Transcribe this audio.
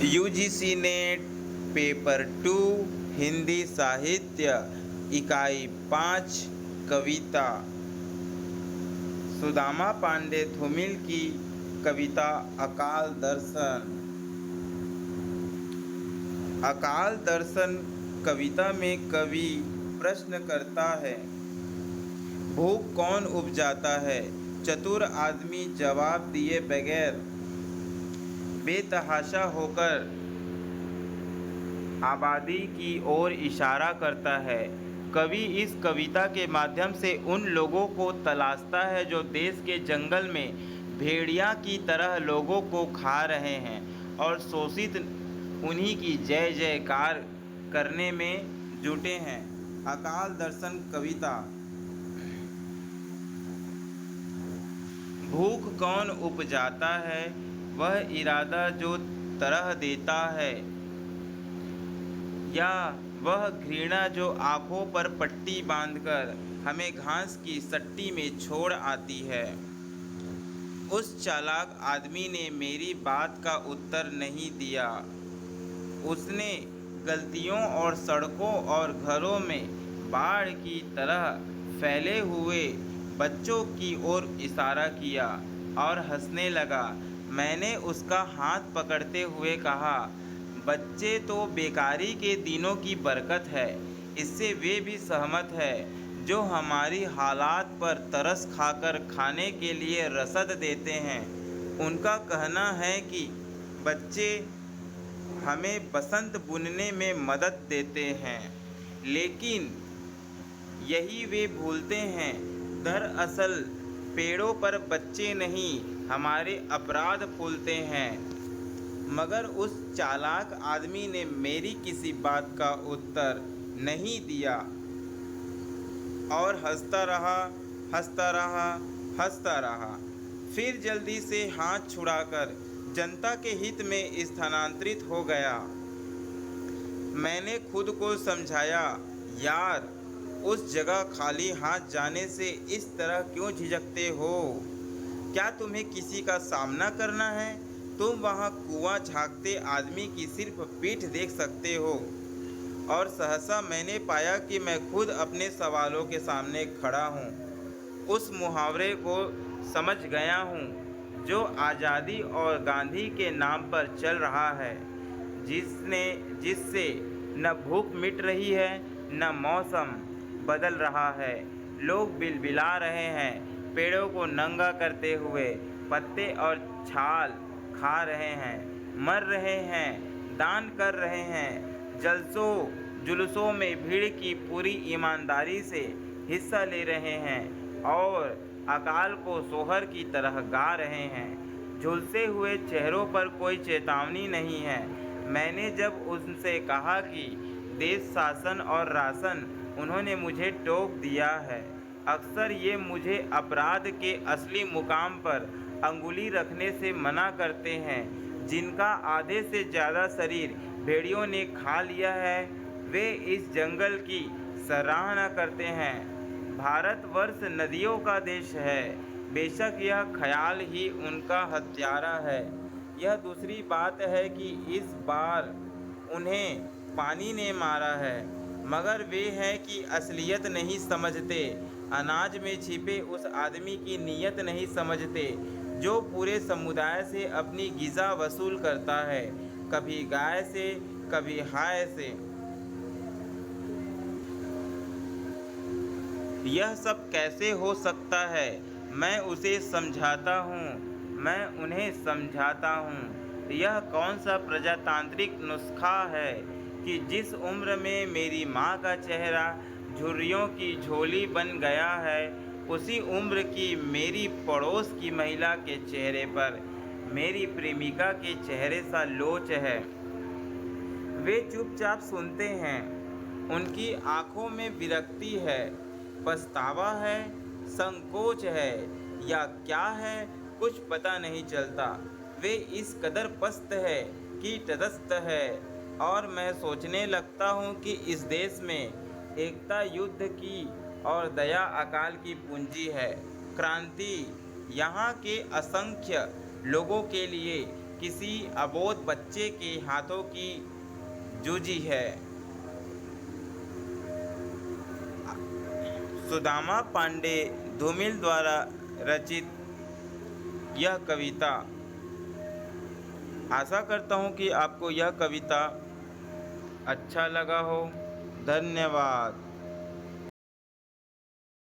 UGC net paper 2 Hindi साहित्य इकाई 5 कविता सुदामा पांडे धूमिल की कविता अकाल दर्शन। अकाल दर्शन कविता में कवि प्रश्न करता है, भूख कौन उपजाता है? चतुर आदमी जवाब दिए बगैर बेतहाशा होकर आबादी की ओर इशारा करता है। कवि इस कविता के माध्यम से उन लोगों को तलाशता है जो देश के जंगल में भेड़िया की तरह लोगों को खा रहे हैं और शोषित उन्हीं की जय जयकार करने में जुटे हैं। अकाल दर्शन कविता। भूख कौन उपजाता है? वह इरादा जो तरह देता है, या वह घृणा जो आँखों पर पट्टी बांधकर हमें घास की सट्टी में छोड़ आती है। उस चालाक आदमी ने मेरी बात का उत्तर नहीं दिया। उसने गलियों और सड़कों और घरों में बाढ़ की तरह फैले हुए बच्चों की ओर इशारा किया और हंसने लगा। मैंने उसका हाथ पकड़ते हुए कहा, बच्चे तो बेकारी के दिनों की बरकत है। इससे वे भी सहमत है जो हमारी हालात पर तरस खाकर खाने के लिए रसद देते हैं। उनका कहना है कि बच्चे हमें बसंत बुनने में मदद देते हैं, लेकिन यही वे भूलते हैं। दरअसल पेड़ों पर बच्चे नहीं, हमारे अपराध फूलते हैं। मगर उस चालाक आदमी ने मेरी किसी बात का उत्तर नहीं दिया और हंसता रहा, हंसता रहा, हंसता रहा। फिर जल्दी से हाथ छुड़ाकर जनता के हित में स्थानांतरित हो गया। मैंने खुद को समझाया, यार, उस जगह खाली हाथ जाने से इस तरह क्यों झिझकते हो? क्या तुम्हें किसी का सामना करना है? तुम वहाँ कुआं झाँकते आदमी की सिर्फ पीठ देख सकते हो। और सहसा मैंने पाया कि मैं खुद अपने सवालों के सामने खड़ा हूँ। उस मुहावरे को समझ गया हूँ जो आज़ादी और गांधी के नाम पर चल रहा है, जिससे न भूख मिट रही है, न मौसम बदल रहा है। लोग बिलबिला रहे हैं, पेड़ों को नंगा करते हुए पत्ते और छाल खा रहे हैं, मर रहे हैं, दान कर रहे हैं, जलसों जुलूसों में भीड़ की पूरी ईमानदारी से हिस्सा ले रहे हैं और अकाल को सोहर की तरह गा रहे हैं। झुलसे हुए चेहरों पर कोई चेतावनी नहीं है। मैंने जब उनसे कहा कि देश शासन और राशन, उन्होंने मुझे टोक दिया है। अक्सर ये मुझे अपराध के असली मुकाम पर अंगुली रखने से मना करते हैं। जिनका आधे से ज़्यादा शरीर भेड़ियों ने खा लिया है, वे इस जंगल की सराहना करते हैं। भारतवर्ष नदियों का देश है, बेशक यह ख्याल ही उनका हत्यारा है। यह दूसरी बात है कि इस बार उन्हें पानी ने मारा है, मगर वे हैं कि असलियत नहीं समझते, अनाज में छिपे उस आदमी की नीयत नहीं समझते जो पूरे समुदाय से अपनी गिज़ा वसूल करता है, कभी गाय से, कभी हाय से। यह सब कैसे हो सकता है? मैं उसे समझाता हूँ, मैं उन्हें समझाता हूँ। यह कौन सा प्रजातांत्रिक नुस्खा है कि जिस उम्र में मेरी माँ का चेहरा झुर्रियों की झोली बन गया है, उसी उम्र की मेरी पड़ोस की महिला के चेहरे पर मेरी प्रेमिका के चेहरे सा लोच है। वे चुपचाप सुनते हैं। उनकी आँखों में विरक्ति है, पछतावा है, संकोच है, या क्या है, कुछ पता नहीं चलता। वे इस कदर पस्त है कि तटस्थ है, और मैं सोचने लगता हूँ कि इस देश में एकता युद्ध की और दया अकाल की पूंजी है। क्रांति यहाँ के असंख्य लोगों के लिए किसी अबोध बच्चे के हाथों की जूझी है। सुदामा पांडे धूमिल द्वारा रचित यह कविता। आशा करता हूँ कि आपको यह कविता अच्छा लगा हो। धन्यवाद।